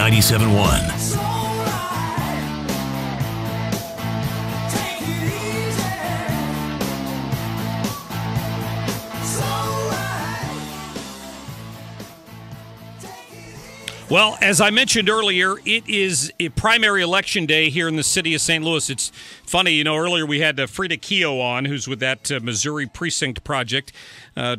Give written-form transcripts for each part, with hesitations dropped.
97.1. Well, as I mentioned earlier, it is a primary election day here in the city of St. Louis. It's funny, you know, earlier we had Frida Keogh on, who's with that Missouri Precinct Project,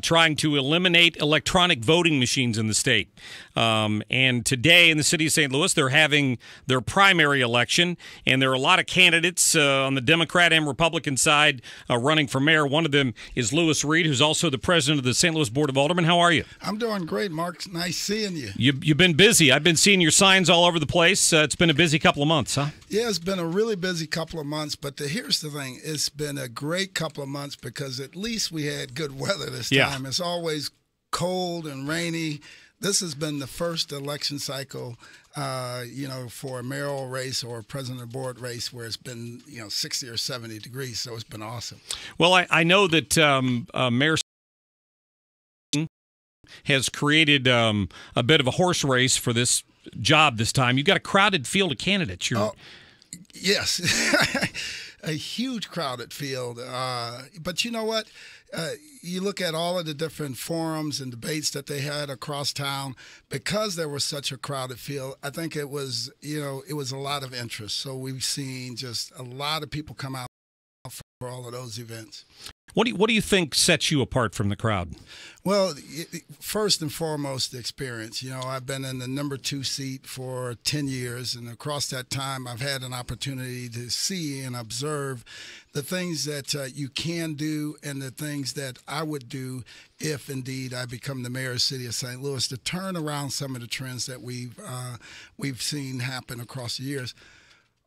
trying to eliminate electronic voting machines in the state. And today in the city of St. Louis, they're having their primary election, and there are a lot of candidates on the Democrat and Republican side running for mayor. One of them is Lewis Reed, who's also the president of the St. Louis Board of Aldermen. How are you? I'm doing great, Mark. Nice seeing you. You've been busy. I've been seeing your signs all over the place. It's been a busy couple of months, huh? Yeah, it's been a really busy couple of months, but here's the thing. It's been a great couple of months because at least we had good weather this time. It's always cold and rainy. This has been the first election cycle, for a mayoral race or a president of the board race where it's been, 60 or 70 degrees, so it's been awesome. Well, I know that Mayor has created a bit of a horse race for this job this time. You've got a crowded field of candidates. Yes, a huge crowded field. But you know what? You look at all of the different forums and debates that they had across town. Because there was such a crowded field, I think it was a lot of interest. So we've seen just a lot of people come out for all of those events. What do you think sets you apart from the crowd? Well, first and foremost, the experience. I've been in the number 2 seat for 10 years, and across that time, I've had an opportunity to see and observe the things that you can do and the things that I would do if, indeed, I become the mayor of the city of St. Louis to turn around some of the trends that we've seen happen across the years.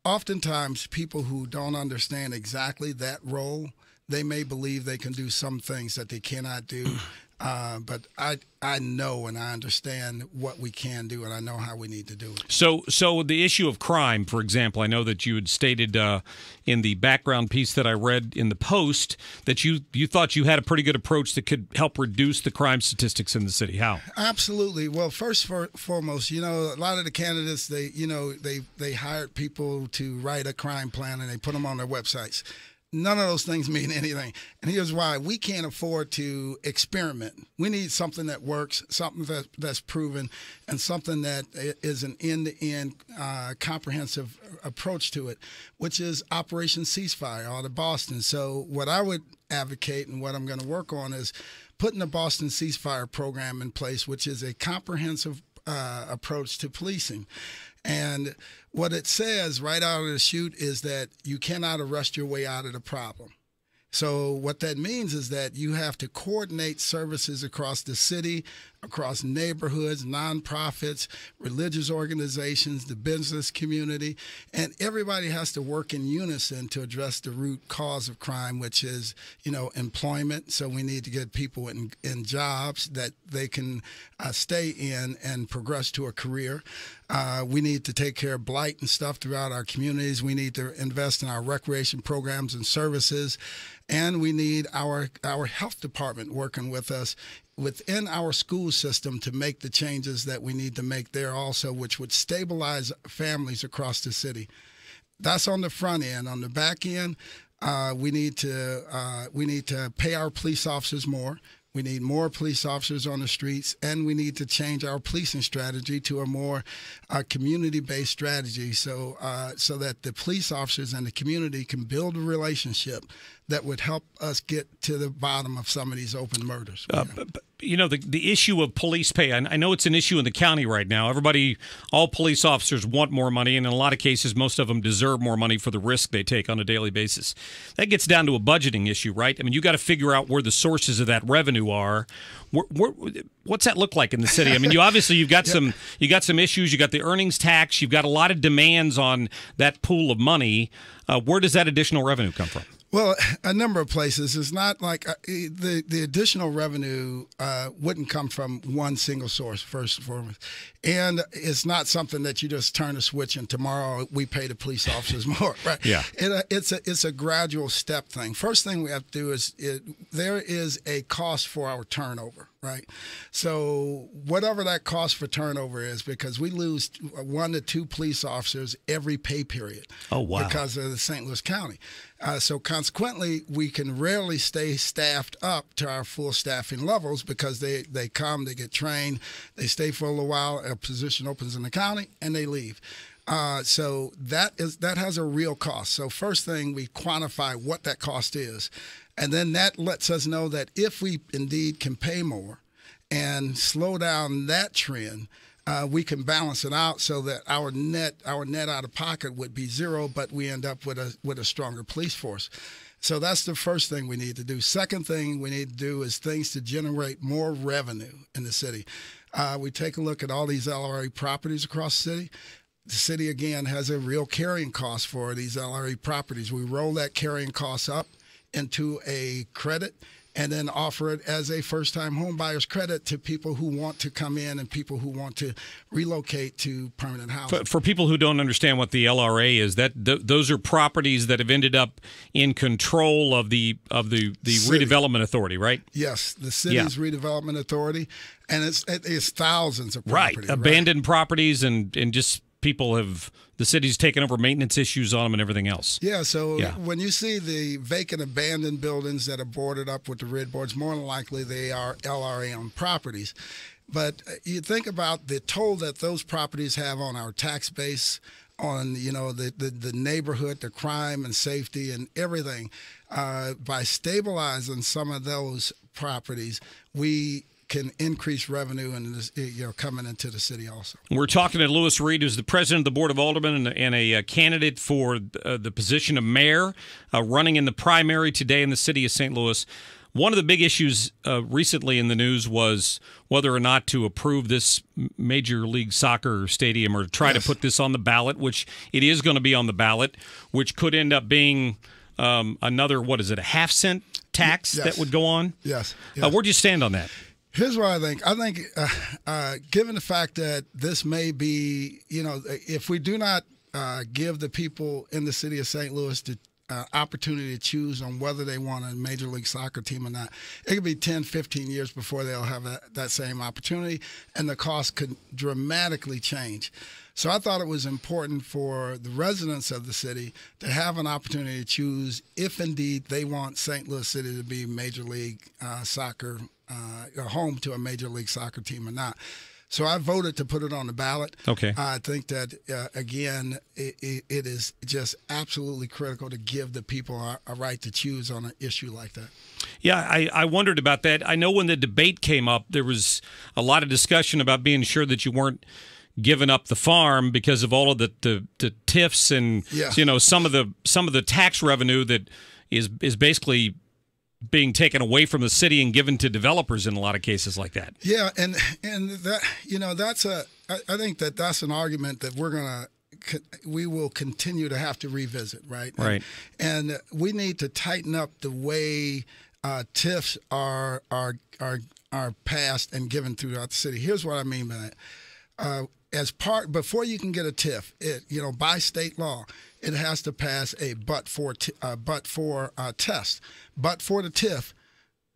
Oftentimes, people who don't understand exactly that role, they may believe they can do some things that they cannot do, but I know and I understand what we can do, and I know how we need to do it. So the issue of crime, for example, I know that you had stated in the background piece that I read in the Post that you thought you had a pretty good approach that could help reduce the crime statistics in the city. How? Absolutely. Well, first foremost, a lot of the candidates, they hired people to write a crime plan and they put them on their websites. None of those things mean anything. And here's why. We can't afford to experiment. We need something that works, something that's proven, and something that is an end-to-end comprehensive approach to it, which is Operation Ceasefire out of Boston. So what I would advocate and what I'm going to work on is putting the Boston Ceasefire program in place, which is a comprehensive approach to policing. And what it says right out of the chute is that you cannot arrest your way out of the problem. So what that means is that you have to coordinate services across the city, across neighborhoods, nonprofits, religious organizations, the business community, and everybody has to work in unison to address the root cause of crime, which is, employment. So we need to get people in jobs that they can stay in and progress to a career. We need to take care of blight and stuff throughout our communities. We need to invest in our recreation programs and services. And we need our health department working with us within our school system to make the changes that we need to make there also, which would stabilize families across the city. That's on the front end. On the back end, we need to pay our police officers more. We need more police officers on the streets, and we need to change our policing strategy to a more community-based strategy so that the police officers and the community can build a relationship that would help us get to the bottom of some of these open murders. The issue of police pay, I know it's an issue in the county right now. All police officers want more money, and in a lot of cases, most of them deserve more money for the risk they take on a daily basis. That gets down to a budgeting issue, right? I mean, you got to figure out where the sources of that revenue are. What's that look like in the city? I mean, you've got some issues. You got the earnings tax. You've got a lot of demands on that pool of money. Where does that additional revenue come from? Well, a number of places. It's not like the additional revenue wouldn't come from one single source, first and foremost. And it's not something that you just turn a switch and tomorrow we pay the police officers more, right? Yeah. It's a gradual step thing. First thing we have to do is there is a cost for our turnover, right? So whatever that cost for turnover is, because we lose 1 to 2 police officers every pay period. Oh, wow. Because of the St. Louis County. So consequently, we can rarely stay staffed up to our full staffing levels because they come, they get trained, they stay for a little while, a position opens in the county, and they leave. So that has a real cost. So first thing, we quantify what that cost is. And then that lets us know that if we indeed can pay more and slow down that trend, we can balance it out so that our net out of pocket would be zero, but we end up with a stronger police force. So that's the first thing we need to do. Second thing we need to do is things to generate more revenue in the city. We take a look at all these LRA properties across the city. The city, again, has a real carrying cost for these LRA properties. We roll that carrying cost up into a credit and then offer it as a first-time home buyer's credit to people who want to come in and people who want to relocate to permanent housing. For people who don't understand what the LRA is, those are properties that have ended up in control of the redevelopment authority, right? Yes, the city's redevelopment authority, and it's thousands of properties. Right, abandoned properties and just people the city's taken over maintenance issues on them and everything else. Yeah, so when you see the vacant abandoned buildings that are boarded up with the red boards, more than likely they are LRA-owned properties. But you think about the toll that those properties have on our tax base, on the neighborhood, the crime and safety and everything. By stabilizing some of those properties, we can increase revenue and coming into the city also. We're talking to Lewis Reed, who's the president of the Board of Aldermen and a candidate for the position of mayor, running in the primary today in the city of St. Louis. One of the big issues recently in the news was whether or not to approve this Major League Soccer stadium or try to put this on the ballot, which it is going to be on the ballot, which could end up being another, a half-cent tax that would go on? Yes. Where do you stand on that? Here's what I think. I think given the fact that this may be, if we do not give the people in the city of St. Louis the opportunity to choose on whether they want a Major League Soccer team or not, it could be 10, 15 years before they'll have that same opportunity, and the cost could dramatically change. So I thought it was important for the residents of the city to have an opportunity to choose if indeed they want St. Louis City to be Major League Soccer, home to a Major League Soccer team or not. So I voted to put it on the ballot. Okay. I think that, again, it is just absolutely critical to give the people a right to choose on an issue like that. Yeah, I wondered about that. I know when the debate came up, there was a lot of discussion about being sure that you weren't giving up the farm because of all of the TIFs and some of the tax revenue that is basically being taken away from the city and given to developers in a lot of cases like that. Yeah, and that that's I think that's an argument that we will continue to have to revisit, right? Right. And we need to tighten up the way TIFs are passed and given throughout the city. Here's what I mean by that. Before you can get a TIF, by state law, it has to pass a but-for test. But for the TIF,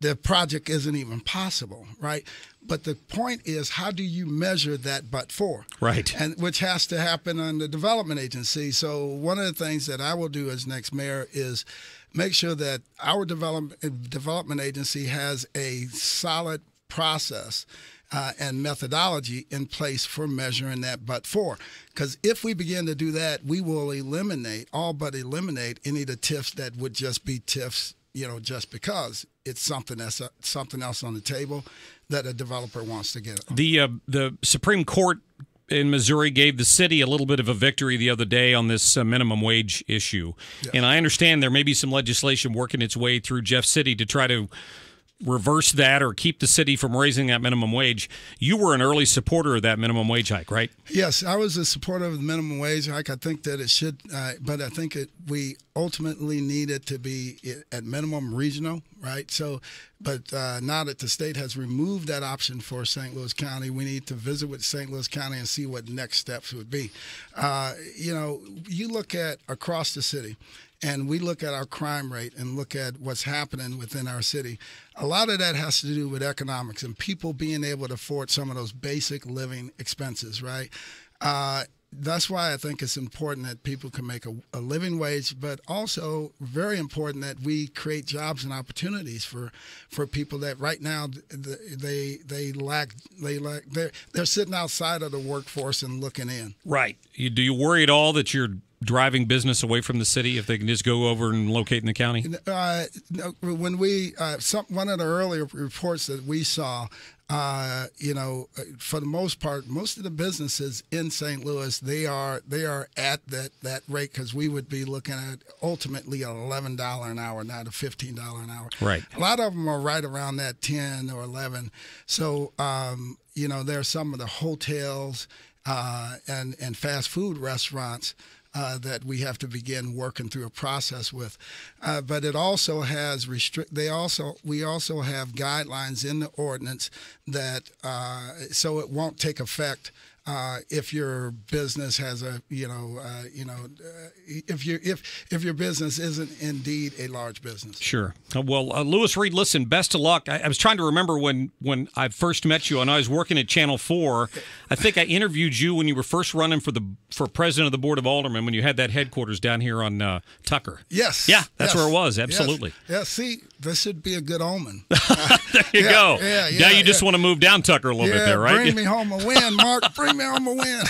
the project isn't even possible, right? But the point is, how do you measure that but-for? Right. And which has to happen on the development agency. So one of the things that I will do as next mayor is make sure that our development agency has a solid process and methodology in place for measuring that but-for. Because if we begin to do that, we will all but eliminate any of the TIFs that would just be TIFs, just because it's something else on the table that a developer wants to get. The Supreme Court in Missouri gave the city a little bit of a victory the other day on this minimum wage issue. Yes. And I understand there may be some legislation working its way through Jeff City to try to reverse that or keep the city from raising that minimum wage. You were an early supporter of that minimum wage hike, right? Yes, I was a supporter of the minimum wage hike. I think that it should, but I think we ultimately need it to be at minimum regional, right? So, but now that the state has removed that option for St. Louis County, we need to visit with St. Louis County and see what next steps would be. You look at across the city, and we look at our crime rate and look at what's happening within our city, a lot of that has to do with economics and people being able to afford some of those basic living expenses, right? That's why I think it's important that people can make a living wage, but also very important that we create jobs and opportunities for people that right now they're sitting outside of the workforce and looking in. Right. Do you worry at all that you're driving business away from the city if they can just go over and locate in the county? When we one of the earlier reports that we saw, for the most part, most of the businesses in St. Louis, they are at that rate, because we would be looking at ultimately $11 an hour, not a $15 an hour. Right. A lot of them are right around that 10 or 11. So there are some of the hotels and fast food restaurants that we have to begin working through a process with, but it also has we also have guidelines in the ordinance that so it won't take effect if your business has if your business isn't indeed a large business. Sure. Well, Lewis Reed, listen, best of luck. I was trying to remember when I first met you and I was working at Channel 4. I think I interviewed you when you were first running for president of the Board of Aldermen, when you had that headquarters down here on Tucker. Yes. Yeah, that's where it was. Absolutely. Yes. Yeah, see, this should be a good omen. There you go. Now you just want to move down Tucker a little bit there, right? Bring me home a win, Mark. Bring me home a win.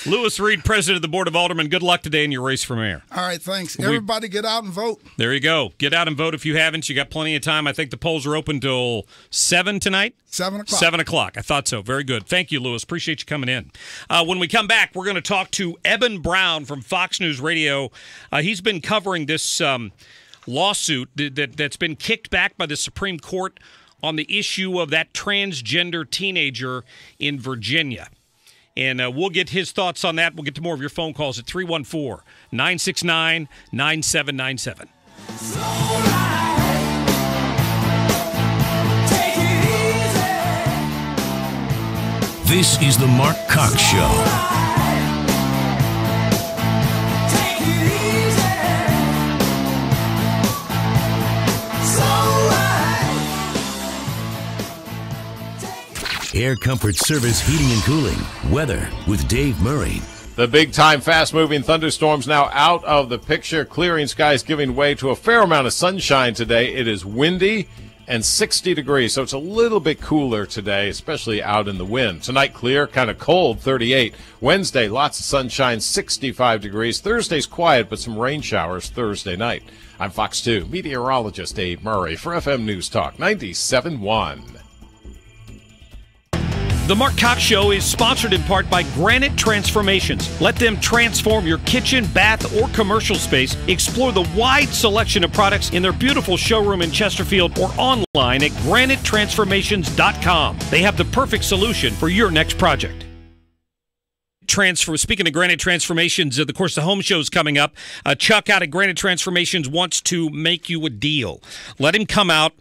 Lewis Reed, president of the Board of Aldermen, good luck today in your race for mayor. All right, thanks. Everybody get out and vote. There you go. Get out and vote if you haven't. You got plenty of time. I think the polls are open till 7 tonight. 7 o'clock. 7 o'clock. I thought so. Very good. Thank you, Lewis. Appreciate you coming in. When we come back, we're going to talk to Eben Brown from Fox News Radio. He's been covering this lawsuit that's been kicked back by the Supreme Court on the issue of that transgender teenager in Virginia. And we'll get his thoughts on that. We'll get to more of your phone calls at 314-969-9797. This is the Mark Cox Show. Air Comfort Service Heating and Cooling. Weather with Dave Murray. The big-time, fast-moving thunderstorms now out of the picture. Clearing skies giving way to a fair amount of sunshine today. It is windy and 60 degrees, so it's a little bit cooler today, especially out in the wind. Tonight, clear, kind of cold, 38. Wednesday, lots of sunshine, 65 degrees. Thursday's quiet, but some rain showers Thursday night. I'm Fox 2 meteorologist Dave Murray for FM News Talk 97.1. The Mark Cox Show is sponsored in part by Granite Transformations. Let them transform your kitchen, bath, or commercial space. Explore the wide selection of products in their beautiful showroom in Chesterfield or online at granitetransformations.com. They have the perfect solution for your next project. Speaking of Granite Transformations, of course, the home show is coming up. Chuck out at Granite Transformations wants to make you a deal. Let him come out,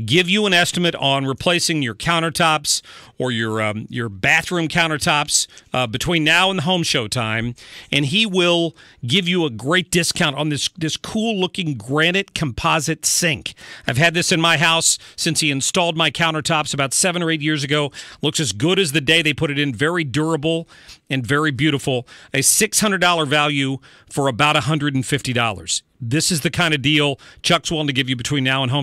give you an estimate on replacing your countertops or your bathroom countertops between now and the home show time, and he will give you a great discount on this cool-looking granite composite sink. I've had this in my house since he installed my countertops about 7 or 8 years ago. Looks as good as the day they put it in. Very durable and very beautiful. A $600 value for about $150. This is the kind of deal Chuck's willing to give you between now and home